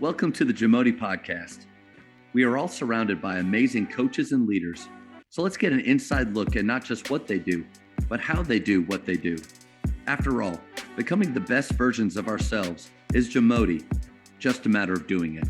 Welcome to the JAMODI Podcast. We are all surrounded by amazing coaches and leaders, so let's get an inside look at not just what they do, but how they do what they do. After all, becoming the best versions of ourselves is JAMODI, just a matter of doing it.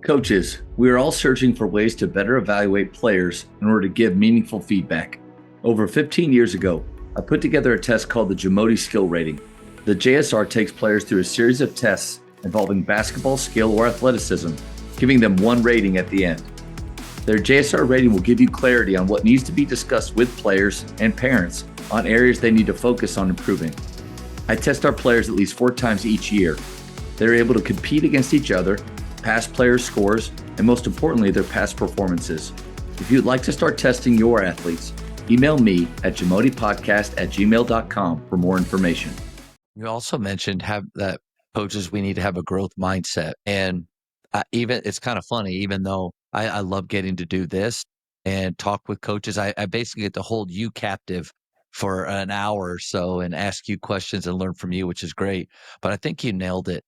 Coaches, we are all searching for ways to better evaluate players in order to give meaningful feedback. Over 15 years ago, I put together a test called the JAMODI Skill Rating. The JSR takes players through a series of tests involving basketball skill or athleticism, giving them one rating at the end. Their JSR rating will give you clarity on what needs to be discussed with players and parents on areas they need to focus on improving. I test our players at least 4 times each year. They're able to compete against each other, past players' scores, and most importantly, their past performances. If you'd like to start testing your athletes, email me at jamodipodcast@gmail.com for more information. You also mentioned that coaches, we need to have a growth mindset. And even it's kind of funny, even though I love getting to do this and talk with coaches, I basically get to hold you captive for an hour or so and ask you questions and learn from you, which is great. But I think you nailed it.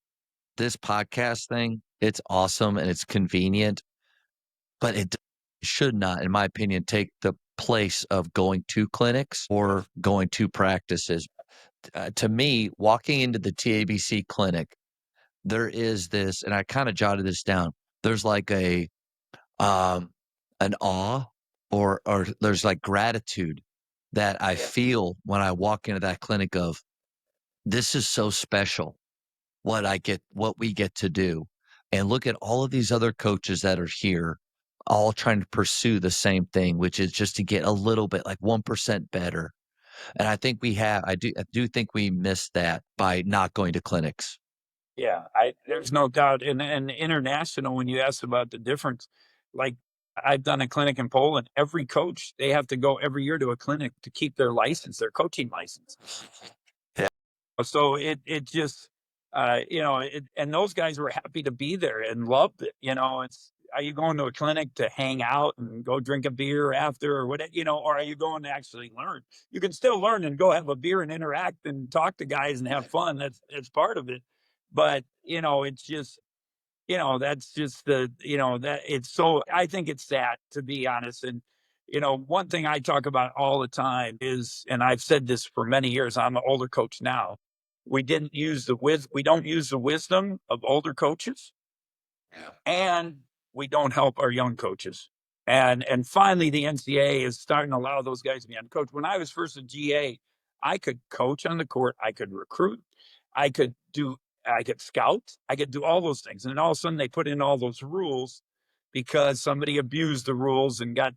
This podcast thing, it's awesome and it's convenient, but it should not, in my opinion, take the place of going to clinics or going to practices. To me, walking into the TABC clinic, there is this, and I kind of jotted this down. There's like an awe or there's like gratitude that I feel when I walk into that clinic of, this is so special what we get to do. And look at all of these other coaches that are here, all trying to pursue the same thing, which is just to get a little bit, like 1% better. And I think I do think we missed that by not going to clinics. Yeah, there's no doubt. And international, when you asked about the difference, like I've done a clinic in Poland. Every coach, they have to go every year to a clinic to keep their license, their coaching license. Yeah. So it just, and those guys were happy to be there and loved it. Are you going to a clinic to hang out and go drink a beer after or what, or are you going to actually learn? You can still learn and go have a beer and interact and talk to guys and have fun. That's part of it. But, it's just, that's just that it's so, I think it's sad, to be honest. And, one thing I talk about all the time is, and I've said this for many years, I'm an older coach now. We don't use the wisdom of older coaches. Yeah. And we don't help our young coaches. And finally, the NCAA is starting to allow those guys to be on coach. When I was first a GA, I could coach on the court. I could recruit. I could scout. I could do all those things. And then all of a sudden they put in all those rules because somebody abused the rules and got,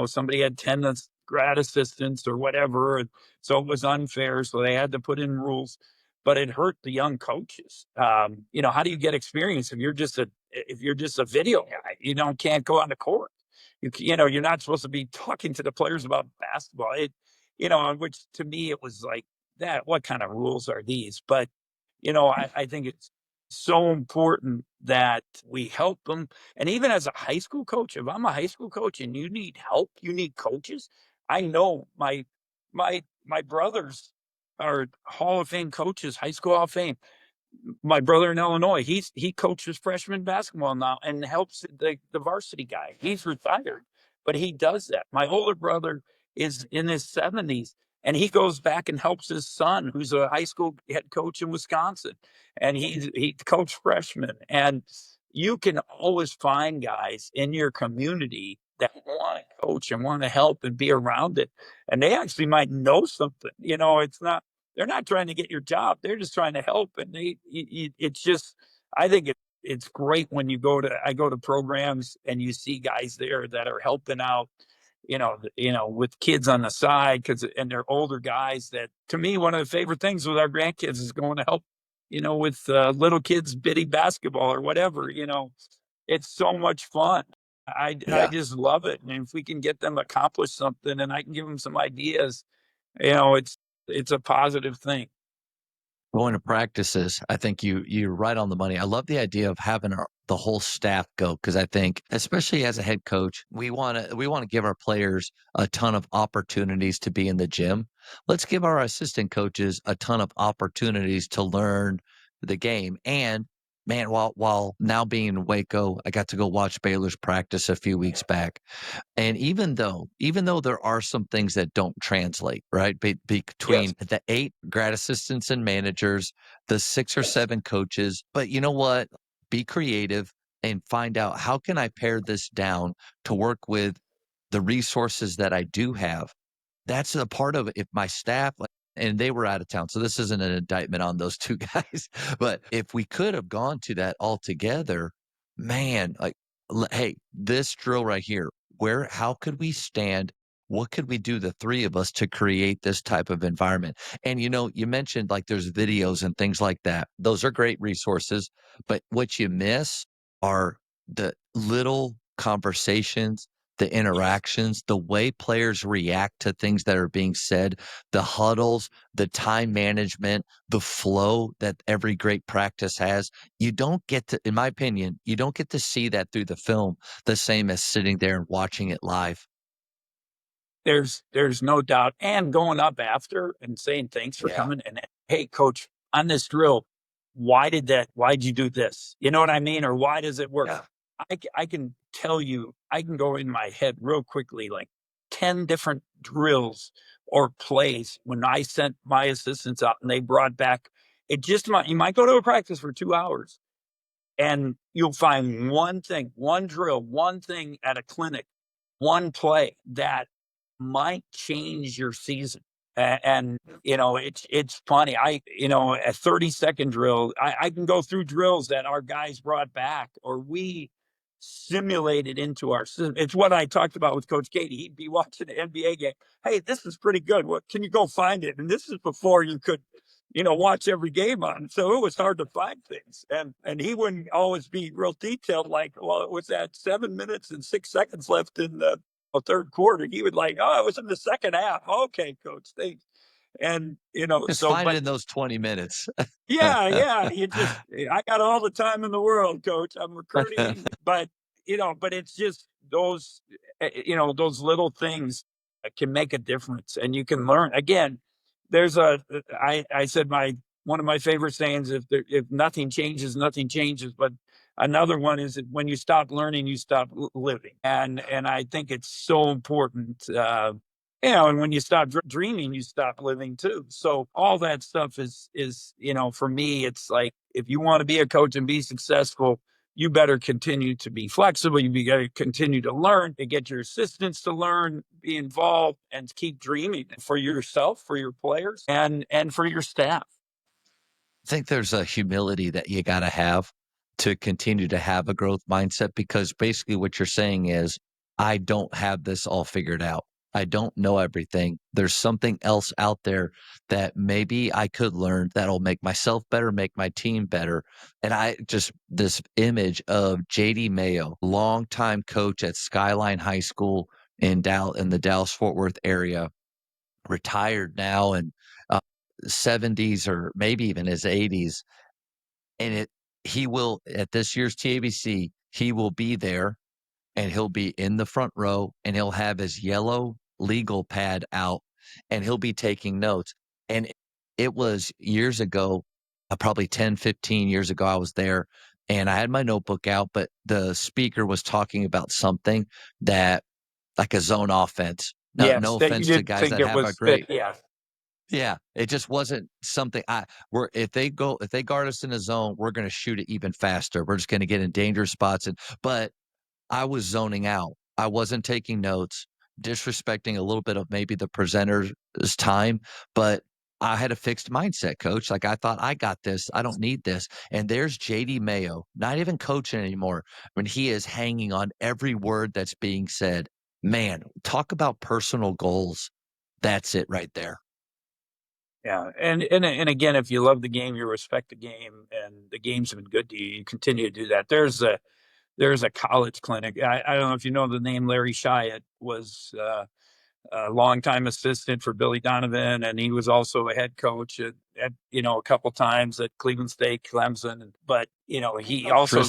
somebody had 10 grad assistants or whatever. And so it was unfair. So they had to put in rules. But it hurt the young coaches. How do you get experience if you're just a video guy? Can't go on the court. You're not supposed to be talking to the players about basketball. Which to me it was like that. What kind of rules are these? But I think it's so important that we help them. And even as a high school coach, if I'm a high school coach and you need help, you need coaches. I know my brothers are Hall of Fame coaches, high school Hall of Fame. My brother in Illinois, he coaches freshman basketball now and helps the varsity guy. He's retired, but he does that. My older brother is in his 70s, and he goes back and helps his son, who's a high school head coach in Wisconsin, and he coached freshmen. And you can always find guys in your community that want to coach and want to help and be around it. And they actually might know something. They're not trying to get your job. They're just trying to help. And it's just, I think it's great when I go to programs and you see guys there that are helping out, with kids on the side and they're older guys that, to me, one of the favorite things with our grandkids is going to help, with little kids, bitty basketball or whatever, it's so much fun. I just love it. And if we can get them to accomplish something and I can give them some ideas, it's a positive thing. Going to practices, I think you're right on the money. I love the idea of having the whole staff go, because I think, especially as a head coach, we want to give our players a ton of opportunities to be in the gym. Let's give our assistant coaches a ton of opportunities to learn the game. And man, while now being in Waco, I got to go watch Baylor's practice a few weeks back. And even though there are some things that don't translate, right, Yes. between the 8 grad assistants and managers, the 6 or 7 coaches, but you know what? Be creative and find out how can I pare this down to work with the resources that I do have. That's a part of it. If my staff, and they were out of town, so this isn't an indictment on those 2 guys, but if we could have gone to that all together, man, like, hey, this drill right here, how could we stand? What could we do, the 3 of us, to create this type of environment? And, you mentioned, like, there's videos and things like that. Those are great resources, but what you miss are the little conversations, the Yes. interactions, the way players react to things that are being said, the huddles, the time management, the flow that every great practice has. You don't get to, in my opinion, you don't get to see that through the film the same as sitting there and watching it live. There's no doubt, and going up after and saying, "Thanks for Yeah. coming," and, "Hey, coach, on this drill, why'd you do this?" You know what I mean? Or, "Why does it work?" Yeah. I can tell you, I can go in my head real quickly, like 10 different drills or plays when I sent my assistants out and they brought back it just might you might go to a practice for 2 hours, and you'll find one thing, one drill, one thing at a clinic, one play that might change your season. And it's funny. A 30-second drill, I can go through drills that our guys brought back or we simulated into our system. It's what I talked about with Coach Katie. He'd be watching an NBA game. Hey, this is pretty good. What can you go find it? And this is before you could watch every game on. So it was hard to find things. And he wouldn't always be real detailed, like, well, it was at 7 minutes and 6 seconds left in the third quarter. He would like, oh, it was in the second half. Okay, coach, thanks. And Just so find it but in those 20 minutes. yeah, yeah. I got all the time in the world, coach. I'm recruiting, but it's just those little things that can make a difference, and you can learn. Again, I said one of my favorite sayings: if nothing changes, nothing changes. But another one is that when you stop learning, you stop living, and I think it's so important. And when you stop dreaming, you stop living too. So all that stuff is for me, it's like if you want to be a coach and be successful, you better continue to be flexible. You got to continue to learn, to get your assistants to learn, be involved, and keep dreaming for yourself, for your players, and for your staff. I think there's a humility that you got to have to continue to have a growth mindset, because basically what you're saying is, I don't have this all figured out. I don't know everything. There's something else out there that maybe I could learn that'll make myself better, make my team better. And this image of JD Mayo, longtime coach at Skyline High School in the Dallas Fort Worth area, retired now and 70s or maybe even his 80s. And he will, at this year's TABC, he will be there and he'll be in the front row and he'll have his yellow legal pad out and he'll be taking notes. And it was years ago, probably 10, 15 years ago, I was there and I had my notebook out, but the speaker was talking about something that, like a zone offense. No Yes, that you offense to didn't guys think that it have a was fit. great, Yeah, yeah, it just wasn't something if they guard us in a zone, we're gonna shoot it even faster. We're just gonna get in dangerous spots. But I was zoning out. I wasn't taking notes, disrespecting a little bit of maybe the presenter's time, but I had a fixed mindset, coach. Like, I thought, I got this. I don't need this. And there's JD Mayo, not even coaching anymore. When he is hanging on every word that's being said. Man, talk about personal goals. That's it right there. yeah. And again, if you love the game, you respect the game, and the game's been good to you, you continue to do that. There's a college clinic. I don't know if you know the name Larry Shyatt was a longtime assistant for Billy Donovan, and he was also a head coach at a couple times at Cleveland State, Clemson. But he also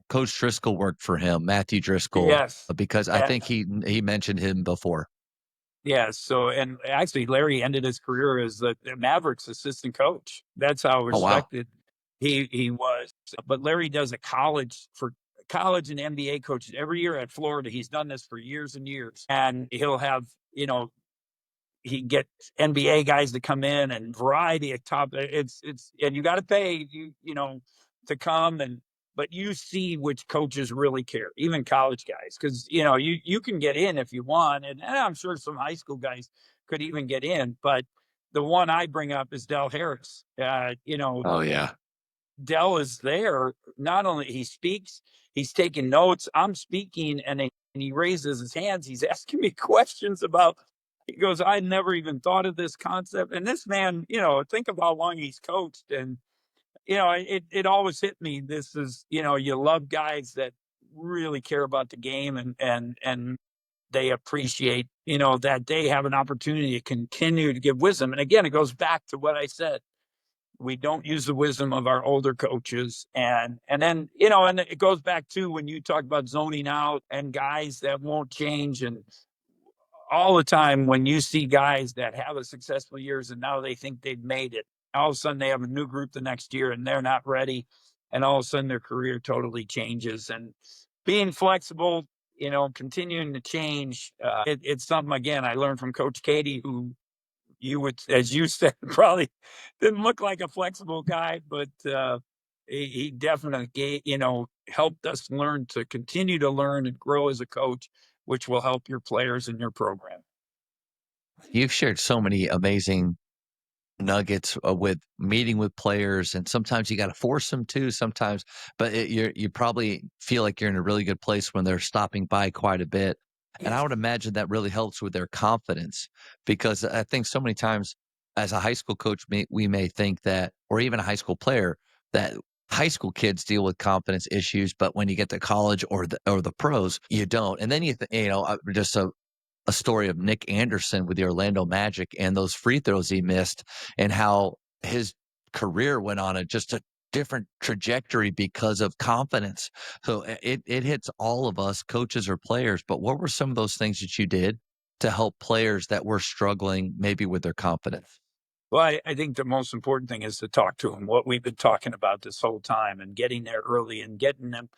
Coach Driscoll worked for him, Matthew Driscoll, yes, because I and think he mentioned him before. yeah. So and actually, Larry ended his career as the Mavericks assistant coach. That's how Oh, wow. respected. He was, but Larry does a college and NBA coaches every year at Florida. He's done this for years and years, and he'll have, he gets NBA guys to come in and variety of top. And you got to pay to come, but you see which coaches really care, even college guys, because you can get in if you want, and I'm sure some high school guys could even get in. But the one I bring up is Del Harris. Oh yeah. Dell is there. Not only he speaks, he's taking notes. I'm speaking, and he raises his hands. He's asking me questions about. He goes, I never even thought of this concept. And this man, think of how long he's coached, and it always hit me. This is, you love guys that really care about the game, and they appreciate, that they have an opportunity to continue to give wisdom. And again, it goes back to what I said. We don't use the wisdom of our older coaches. And then, and it goes back to when you talk about zoning out and guys that won't change. And all the time when you see guys that have a successful years and now they think they've made it, all of a sudden they have a new group the next year and they're not ready. And all of a sudden their career totally changes. And being flexible, continuing to change, it's something, again, I learned from Coach Katie, who you would, as you said, probably didn't look like a flexible guy, but he definitely helped us continue to learn and grow as a coach, which will help your players in your program. You've shared so many amazing nuggets with meeting with players, and sometimes you got to force them to sometimes, but you probably feel like you're in a really good place when they're stopping by quite a bit. And I would imagine that really helps with their confidence, because I think so many times as a high school coach, we may think that, or even a high school player, that high school kids deal with confidence issues, but when you get to college or the pros, you don't. And then just a story of Nick Anderson with the Orlando Magic and those free throws he missed, and how his career went on just a different trajectory because of confidence. So it hits all of us, coaches or players. But what were some of those things that you did to help players that were struggling maybe with their confidence? Well, I think the most important thing is to talk to them, what we've been talking about this whole time, and getting there early and getting them.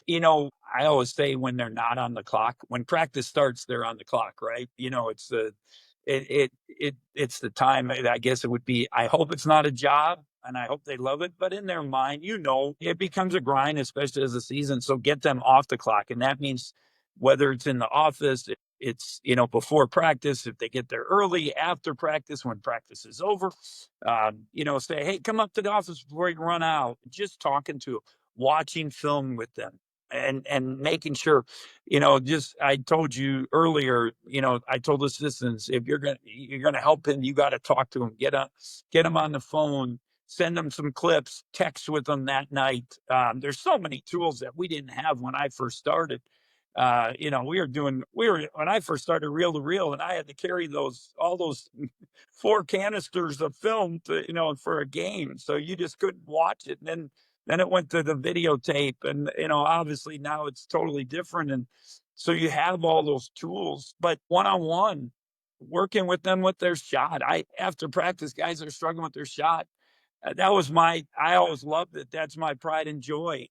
I always say when they're not on the clock, when practice starts, they're on the clock, right? It's the time. I guess it would be, I hope it's not a job and I hope they love it, but in their mind, it becomes a grind, especially as a season. So get them off the clock. And that means whether it's in the office, it's, before practice, if they get there early, after practice, when practice is over, say, hey, come up to the office before you run out. Just talking to them, watching film with them, and making sure, I told you earlier, I told assistants, if you're going to help him, you got to talk to him, get him on the phone, send them some clips, text with them that night. There's so many tools that we didn't have when I first started. When I first started reel to reel, and I had to carry all those 4 canisters of film for a game. So you just couldn't watch it. And then it went to the videotape, and, obviously now it's totally different. And so you have all those tools, but one-on-one, working with them with their shot. After practice, guys are struggling with their shot. I always loved it. That's my pride and joy.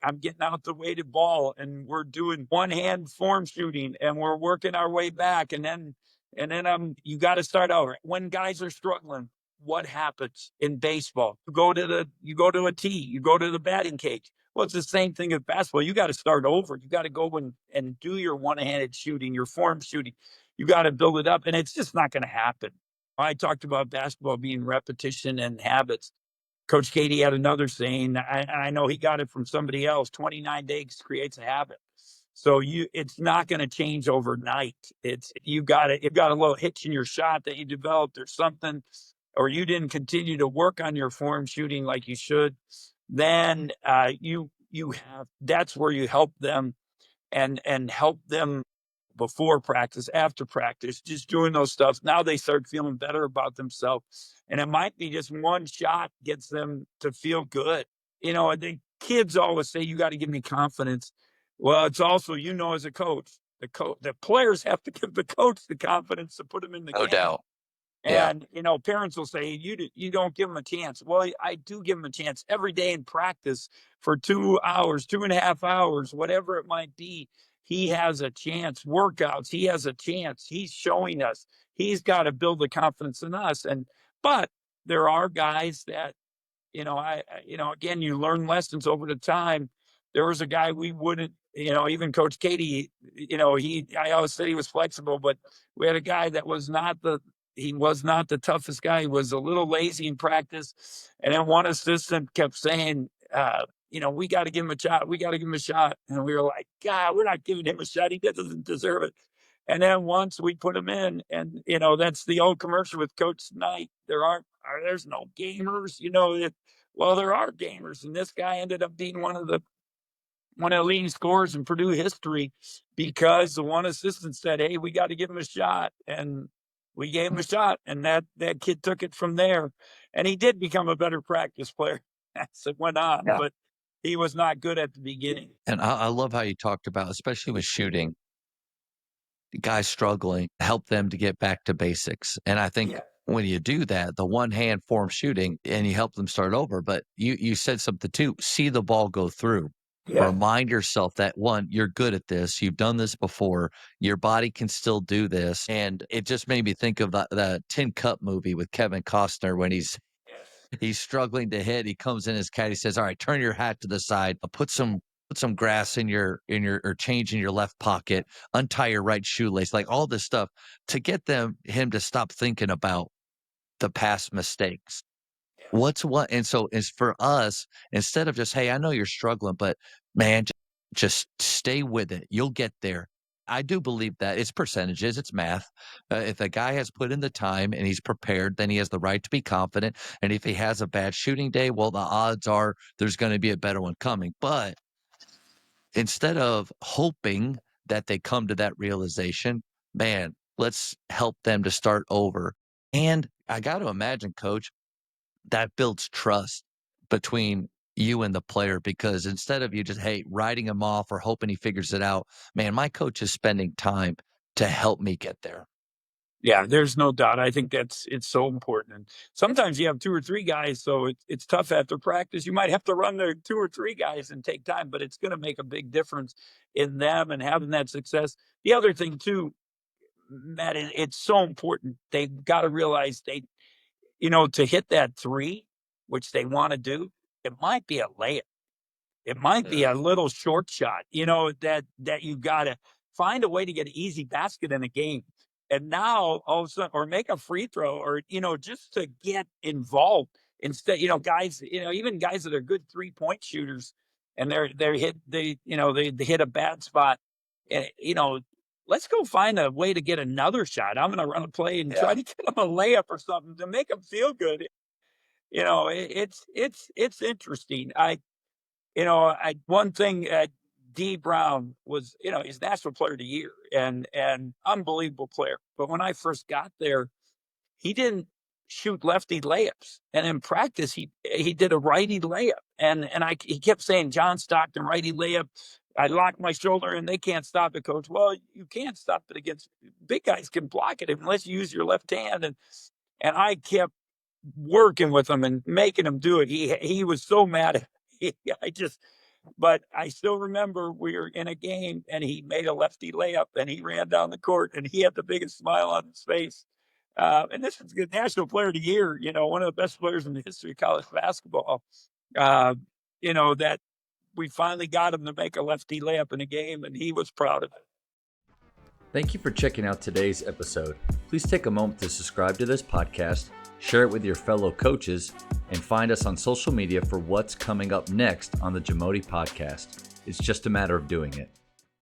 I'm getting out the weighted ball, and we're doing one-hand form shooting, and we're working our way back. And then you got to start over. When guys are struggling, what happens in baseball? You go to a tee, you go to the batting cage. Well, it's the same thing in basketball. You got to start over. You got to go and do your one-handed shooting, your form shooting. You got to build it up, and it's just not going to happen. I talked about basketball being repetition and habits. Coach Katie had another saying, I know he got it from somebody else: 29 days creates a habit. So it's not going to change overnight. You've got a little hitch in your shot that you developed or something, or you didn't continue to work on your form shooting like you should. Then that's where you help them and help them before practice, after practice, just doing those stuff. Now they start feeling better about themselves. And it might be just one shot gets them to feel good. The kids always say, you got to give me confidence. Well, it's also, as a coach, the players have to give the coach the confidence to put them in the game. No doubt. Yeah. And, parents will say, you don't give them a chance. Well, I do give them a chance every day in practice for 2 hours, 2.5 hours, whatever it might be. He has a chance. Workouts, he has a chance. He's showing us. He's got to build the confidence in us. But there are guys that, again, you learn lessons over the time. There was a guy we wouldn't, even Coach Katie, I always said he was flexible, but we had a guy that he was not the toughest guy. He was a little lazy in practice. And then one assistant kept saying, we got to give him a shot. We got to give him a shot. And we were like, God, we're not giving him a shot. He doesn't deserve it. And then once we put him in, and, that's the old commercial with Coach Knight. There's no gamers, well, there are gamers. And this guy ended up being one of the leading scorers in Purdue history because the one assistant said, hey, we got to give him a shot. And we gave him a shot. And that kid took it from there. And he did become a better practice player as it went on, but he was not good at the beginning. And I love how you talked about, especially with shooting, guys struggling, help them to get back to basics. And I think when you do that, the one hand form shooting and you help them start over, but you said something too, see the ball go through. Yeah. Remind yourself that, one, you're good at this. You've done this before. Your body can still do this. And it just made me think of the Tin Cup movie with Kevin Costner when he's struggling to hit. He comes in his caddy, says, all right, turn your hat to the side, put some grass in your or change in your left pocket, untie your right shoelace, like all this stuff to get him to stop thinking about the past mistakes. And so it's for us, instead of just, hey, I know you're struggling, but man, just stay with it. You'll get there. I do believe that it's percentages, it's math. If a guy has put in the time and he's prepared, then he has the right to be confident. And if he has a bad shooting day, well, the odds are there's going to be a better one coming. But instead of hoping that they come to that realization, man, let's help them to start over. And I got to imagine, Coach, that builds trust between you and the player, because instead of you just, hey, writing him off or hoping he figures it out, man, my coach is spending time to help me get there. Yeah, there's no doubt. I think it's so important. And sometimes you have 2 or 3 guys, so it's tough after practice. You might have to run the 2 or 3 guys and take time, but it's going to make a big difference in them and having that success. The other thing too, Matt, it's so important. They've got to realize to hit that 3, which they want to do, it might be a layup. It might be a little short shot, that you got to find a way to get an easy basket in a game. And now all of a sudden, or make a free throw, or, just to get involved instead, guys, even guys that are good 3-point shooters and they hit a bad spot, and, let's go find a way to get another shot. I'm going to run a play and try to get them a layup or something to make them feel good. It's interesting. One thing, Dee Brown was, he's National Player of the Year and unbelievable player. But when I first got there, he didn't shoot lefty layups. And in practice, he did a righty layup. And he kept saying, John Stockton, righty layup. I lock my shoulder and they can't stop it, Coach. Well, you can't stop it against big guys can block it unless you use your left hand. And I kept working with him and making him do it. He was so mad at me. But I still remember we were in a game and he made a lefty layup and he ran down the court and he had the biggest smile on his face. And this is the National Player of the Year, one of the best players in the history of college basketball. That we finally got him to make a lefty layup in a game, and he was proud of it. Thank you for checking out today's episode. Please take a moment to subscribe to this podcast, share it with your fellow coaches, and find us on social media for what's coming up next on the JAMODI Podcast. It's just a matter of doing it.